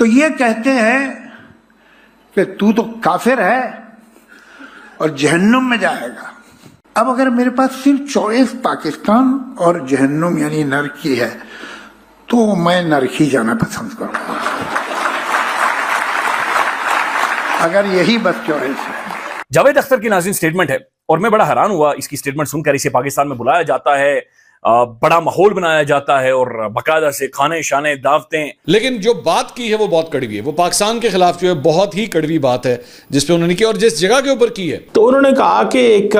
तो ये कहते हैं कि तू तो काफिर है और जहन्नुम में जाएगा। अब अगर मेरे पास सिर्फ चॉइस पाकिस्तान और जहन्नुम यानी नरक की है तो मैं नरक ही जाना पसंद करूंगा, अगर यही बस चॉइस है। जावेद अख्तर की नाज़रीन स्टेटमेंट है और मैं बड़ा हैरान हुआ इसकी स्टेटमेंट सुनकर। इसे पाकिस्तान में बुलाया जाता है, बड़ा माहौल बनाया जाता है और बाकायदा से खाने शाने दावतें, लेकिन जो बात की है वो बहुत कड़वी है। वो पाकिस्तान के खिलाफ जो है बहुत ही कड़वी बात है जिस पे उन्होंने की और जिस जगह के ऊपर की है। तो उन्होंने कहा कि एक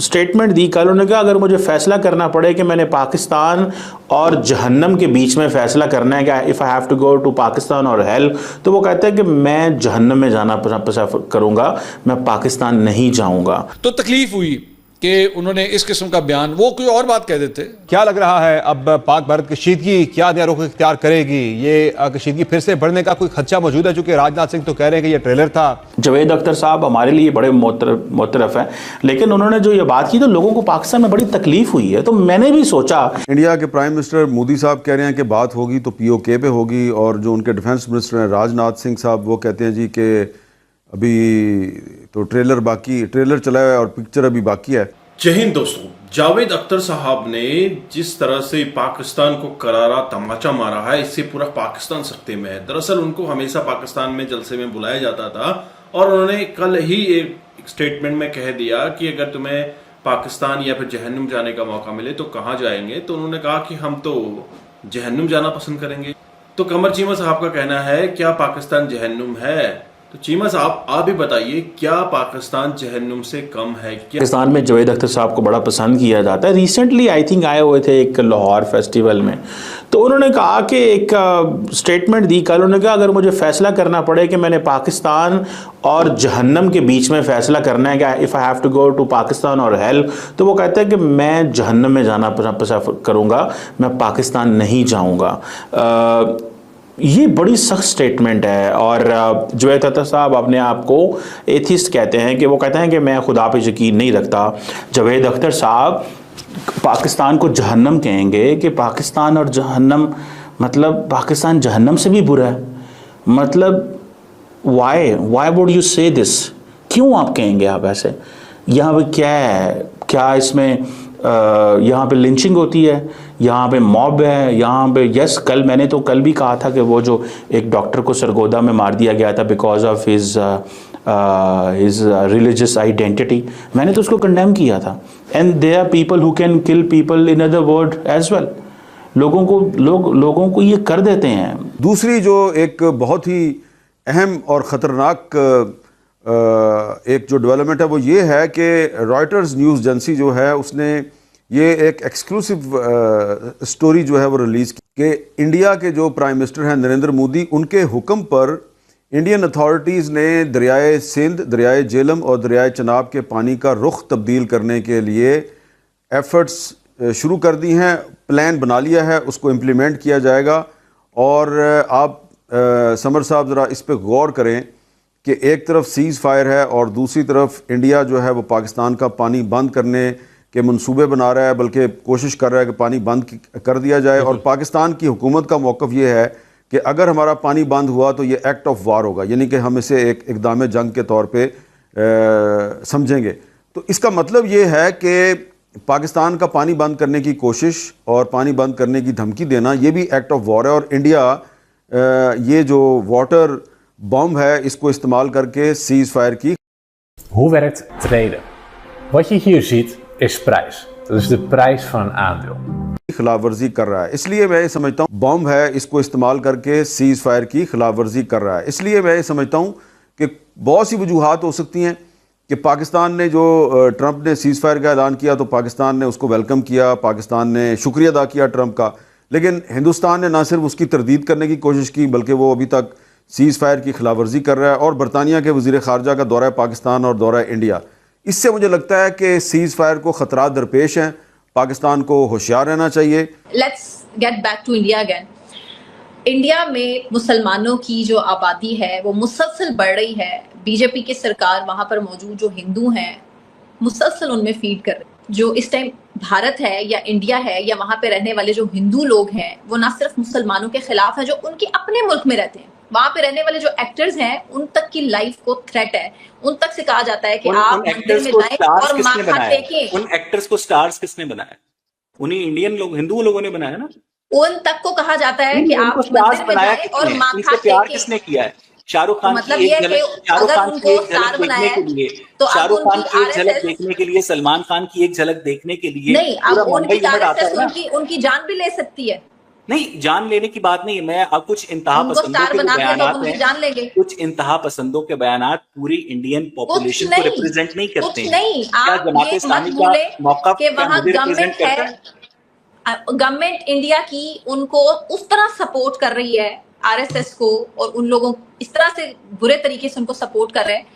स्टेटमेंट दी कल, उन्होंने कहा अगर मुझे फैसला करना पड़े कि मैंने पाकिस्तान और जहन्नम के बीच में फैसला करना है कि if I have to go to Pakistan और हेल, तो वो कहते हैं कि मैं जहन्नम में जाना पसंद करूंगा, मैं पाकिस्तान नहीं जाऊंगा। तो तकलीफ हुई कि उन्होंने इस किस्म का बयान, वो कोई और बात कह देते। क्या लग रहा है अब पाक भारत कशीदगी क्या नया रुख इख्तियार करेगी? ये कशीदगी फिर से बढ़ने का कोई खदशा मौजूद है? चूंकि राजनाथ सिंह तो कह रहे हैं कि ये ट्रेलर था। जावेद अख्तर साहब हमारे लिए बड़े मोतरफ हैं, लेकिन उन्होंने जो ये बात की तो लोगों को पाकिस्तान में बड़ी तकलीफ हुई है। तो मैंने भी सोचा, इंडिया के प्राइम मिनिस्टर मोदी साहब कह रहे हैं कि बात होगी तो POK पे होगी, और जो उनके डिफेंस मिनिस्टर हैं राजनाथ सिंह साहब वो कहते हैं जी कि अभी तो ट्रेलर चला है और पिक्चर अभी बाकी है। जय हिंद दोस्तों, जावेद अख्तर साहब ने जिस तरह से पाकिस्तान को करारा तमाचा मारा है, इससे पूरा पाकिस्तान सख्ते में है। दरअसल उनको हमेशा पाकिस्तान में जलसे में बुलाया जाता था और उन्होंने कल ही एक स्टेटमेंट में कह दिया कि अगर तुम्हें पाकिस्तान या फिर जहन्नुम जाने का मौका मिले तो कहाँ जाएंगे। तो उन्होंने कहा कि हम तो जहन्नुम जाना पसंद करेंगे। तो कमर चीमा साहब का कहना है क्या पाकिस्तान जहन्नुम है? तो चीमा साहब आप भी बताइए, क्या पाकिस्तान जहन्नुम से कम है क्या? पाकिस्तान में जावेद अख्तर साहब को बड़ा पसंद किया जाता है। रिसेंटली आई थिंक आए हुए थे एक लाहौर फेस्टिवल में, तो उन्होंने कहा कि एक स्टेटमेंट दी कल, उन्होंने कहा अगर मुझे फैसला करना पड़े कि मैंने पाकिस्तान और जहन्नम के बीच में फैसला करना है कि if I have to go to Pakistan और हेल, तो वो कहते हैं कि मैं जहन्नम में जाना पसंद करूँगा, मैं पाकिस्तान नहीं जाऊँगा। ये बड़ी सख्त स्टेटमेंट है। और जावेद अख्तर साहब अपने आप को एथिस्ट कहते हैं, कि वो कहते हैं कि मैं खुदा पे यकीन नहीं रखता। जावेद अख्तर साहब पाकिस्तान को जहन्नम कहेंगे कि पाकिस्तान और जहन्नम, मतलब पाकिस्तान जहन्नम से भी बुरा है। मतलब वाई वुड यू से दिस? क्यों आप कहेंगे आप ऐसे? यहाँ पे क्या है? क्या इसमें यहाँ पे लिंचिंग होती है, यहाँ पे मॉब है, यहाँ पे यस, मैंने तो कल भी कहा था कि वो जो एक डॉक्टर को सरगोदा में मार दिया गया था because of his religious identity, मैंने तो उसको कंडेम किया था। And there are people who can kill people in other world as well. लोगों को ये कर देते हैं। दूसरी जो एक बहुत ही अहम और ख़तरनाक एक जो डेवलपमेंट है वो ये है कि रॉयटर्स न्यूज़ एजेंसी जो है उसने ये एक एक्सक्लूसिव स्टोरी जो है वो रिलीज़ की कि इंडिया के जो प्राइम मिनिस्टर हैं नरेंद्र मोदी, उनके हुक्म पर इंडियन अथॉरिटीज़ ने दरियाए सिंध, दरियाए झेलम और दरियाए चनाब के पानी का रुख तब्दील करने के लिए एफ़र्ट्स शुरू कर दी हैं। प्लान बना लिया है, उसको इम्प्लीमेंट किया जाएगा। और आप समर साहब ज़रा इस पर गौर करें कि एक तरफ सीज़ फायर है और दूसरी तरफ इंडिया जो है वो पाकिस्तान का पानी बंद करने के मंसूबे बना रहा है, बल्कि कोशिश कर रहा है कि पानी बंद कर दिया जाए। और पाकिस्तान की हुकूमत का मौक़िफ़ ये है कि अगर हमारा पानी बंद हुआ तो ये एक्ट ऑफ वार होगा, यानी कि हम इसे एक इक़दाम जंग के तौर पे समझेंगे। तो इसका मतलब ये है कि पाकिस्तान का पानी बंद करने की कोशिश और पानी बंद करने की धमकी देना, ये भी एक्ट ऑफ वॉर है। और इंडिया ये जो वाटर बॉम्ब है इसको इस्तेमाल करके सीज़ फायर की। Hoe werkt treden? Wat je hier ziet is prijs. Dat is de prijs van een aandeel. खिलाफ वर्जी कर रहा है, इसलिए मैं ये समझता हूँ बॉम्ब है इसको इस्तेमाल करके सीज़ फायर की खिलाफ वर्जी कर रहा है। इसलिए मैं ये समझता हूँ कि बहुत सी वजूहात हो सकती हैं कि पाकिस्तान ने जो ट्रंप ने सीज़ फायर का ऐलान किया तो पाकिस्तान ने उसको वेलकम किया, पाकिस्तान ने शुक्रिया अदा किया ट्रंप का। लेकिन हिंदुस्तान ने ना सिर्फ उसकी तरदीद करने की कोशिश की बल्कि वो अभी तक सीज़ फायर की खिलाफ वर्जी कर रहा है। और बरतानिया के वज़ीर ख़ारजा का दौरा पाकिस्तान और दौरा इंडिया, इससे मुझे लगता है कि सीज़ फायर को ख़तरात दरपेश हैं, पाकिस्तान को होशियार रहना चाहिए। Let's get back to India again. India में मुसलमानों की जो आबादी है वो मुसलसल बढ़ रही है। बीजेपी की सरकार वहाँ पर मौजूद जो हिंदू हैं मुसलसल उनमें फीड कर रही। जो इस टाइम भारत है या इंडिया है या वहाँ पे रहने वाले जो हिंदू लोग हैं वो ना सिर्फ मुसलमानों के खिलाफ है जो उनके अपने मुल्क में रहते हैं, वहां पे रहने वाले जो एक्टर्स हैं उन तक की लाइफ को थ्रेट है। उन तक से कहा जाता है कि आप मंदिर में जाएं और माथा टेकें। उन एक्टर्स को स्टार्स किसने बनाया? उन्हीं इंडियन लोग, हिंदू लोगों ने बनाया ना। उन तक को कहा जाता है कि आप मंदिर में जाएं और माथा टेकें। किसने किया है? शाहरुख खान मतलब की ये एक कि झलक, शाहरुख अगर खान उनको की एक स्टार झलक बनाया देखने के लिए, तो अब शाहरुख खान उनकी की एक झलक RSS देखने के लिए, सलमान खान की एक झलक देखने के लिए नहीं, अब पूरा उनकी मुंबई उमड़ आता है ना। उनकी जान भी ले सकती है। नहीं, जान लेने की बात नहीं। मैं अब कुछ इंतहा उनको पसंदों स्टार के बना दिया तो बयानात उनकी हैं, जान लेंगे। कुछ इंतहा पसंदों के बयानात पूरी इंडियन पॉपुलेशन को रिप्रेजेंट नहीं करते हैं। नहीं, क्या आप जमात ये मत इस्लामी का भूले मौका कि वहां गवर्नमेंट है, गवर्नमेंट इंडिया की उनको उस तरह सपोर्ट कर रही है, आरएसएस को, और उन लोगों इस तरह से बुरे तरीके से उनको सपोर्ट कर रहे हैं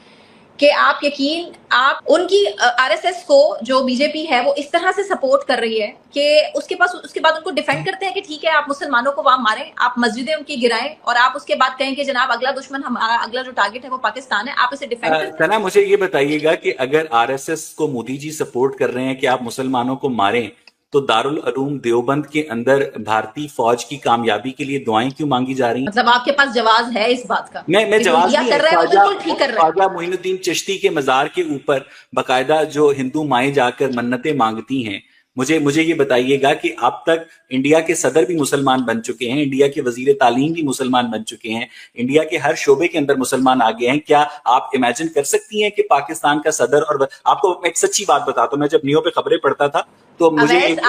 कि आप यकीन, आप उनकी आरएसएस को जो बीजेपी है वो इस तरह से सपोर्ट कर रही है कि उसके बाद उनको डिफेंड करते हैं कि ठीक है आप मुसलमानों को वहां मारें, आप मस्जिदें उनकी गिराएं, और आप उसके बाद कहें कि जनाब अगला दुश्मन हमारा, अगला जो टारगेट है वो पाकिस्तान है, आप इसे डिफेंड करते हैं। सना, मुझे ये बताइएगा कि अगर आरएसएस को मोदी जी सपोर्ट कर रहे हैं कि आप मुसलमानों को मारें, तो दारुल उलूम देवबंद के अंदर भारतीय फौज की कामयाबी के लिए दुआएं क्यों मांगी जा रही हैं? मतलब आपके पास जवाब है इस बात का? मैं जवाब नहीं कर रहा है, वो बिल्कुल ठीक कर रहा है। ख्वाजा मोइनुद्दीन चिश्ती के मजार के ऊपर बाकायदा जो हिंदू माएं जाकर मन्नतें मांगती हैं, मुझे ये बताइएगा कि अब तक इंडिया के सदर भी मुसलमान बन चुके हैं, इंडिया के वजीर तालीम भी मुसलमान बन चुके हैं, इंडिया के हर शोबे के अंदर मुसलमान आ गए हैं। क्या आप इमेजिन कर सकती हैं कि पाकिस्तान का सदर, और आपको एक सच्ची बात बताता हूं, मैं जब न्यूयो पे खबरें पढ़ता था तो मुझे एक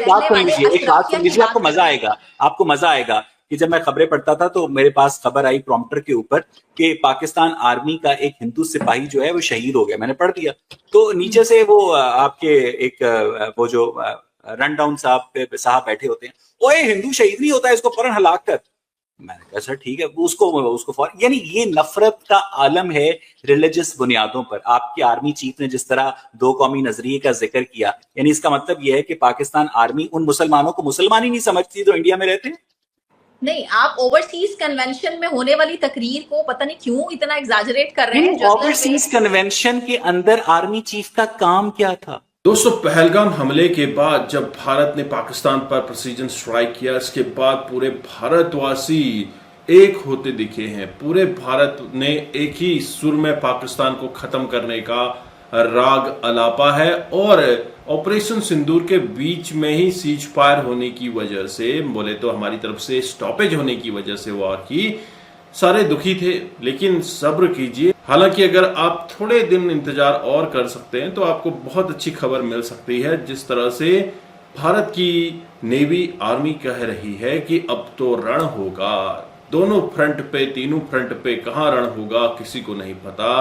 बात सुन लीजिए, आपको मजा आएगा, आपको मजा आएगा कि जब मैं खबरें पढ़ता था तो मेरे पास खबर आई प्रॉम्प्टर के ऊपर कि पाकिस्तान आर्मी का एक हिंदू सिपाही जो है वो शहीद हो गया। मैंने पढ़ दिया तो नीचे से वो आपके एक वो जो रन डाउन साहब बैठे होते हैं, ओए हिंदू शहीद नहीं होता, इसको फौरन हलाक कर। मैंने कहा सर ठीक है, उसको फौरन, यानी ये नफरत का आलम है रिलीजियस बुनियादों पर। आपकी आर्मी चीफ ने जिस तरह दो कौमी नजरिए का जिक्र किया, यानी इसका मतलब यह है कि पाकिस्तान आर्मी उन मुसलमानों को मुसलमान ही नहीं समझती जो इंडिया में रहते हैं। नहीं, आप ओवरसीज कन्वेंशन में होने वाली तकरीर को पता नहीं क्यों इतना एग्जैजरेट कर रहे हैं। ओवरसीज कन्वेंशन के अंदर आर्मी चीफ का काम क्या था? दोस्तों, पहलगाम हमले के बाद जब भारत ने पाकिस्तान पर प्रिसीजन स्ट्राइक किया, इसके बाद पूरे भारतवासी एक होते दिखे हैं। पूरे भारत ने एक ही सुर में पाकिस्तान को खत्म करने का राग अलापा है, और ऑपरेशन सिंदूर के बीच में ही सीज फायर होने की वजह से, बोले तो हमारी तरफ से स्टॉपेज होने की वजह से वॉर की, सारे दुखी थे। लेकिन सब्र कीजिए, हालांकि अगर आप थोड़े दिन इंतजार और कर सकते हैं तो आपको बहुत अच्छी खबर मिल सकती है। जिस तरह से भारत की नेवी आर्मी कह रही है कि अब तो रण होगा, दोनों फ्रंट पे, तीनों फ्रंट पे कहां रण होगा किसी को नहीं पता।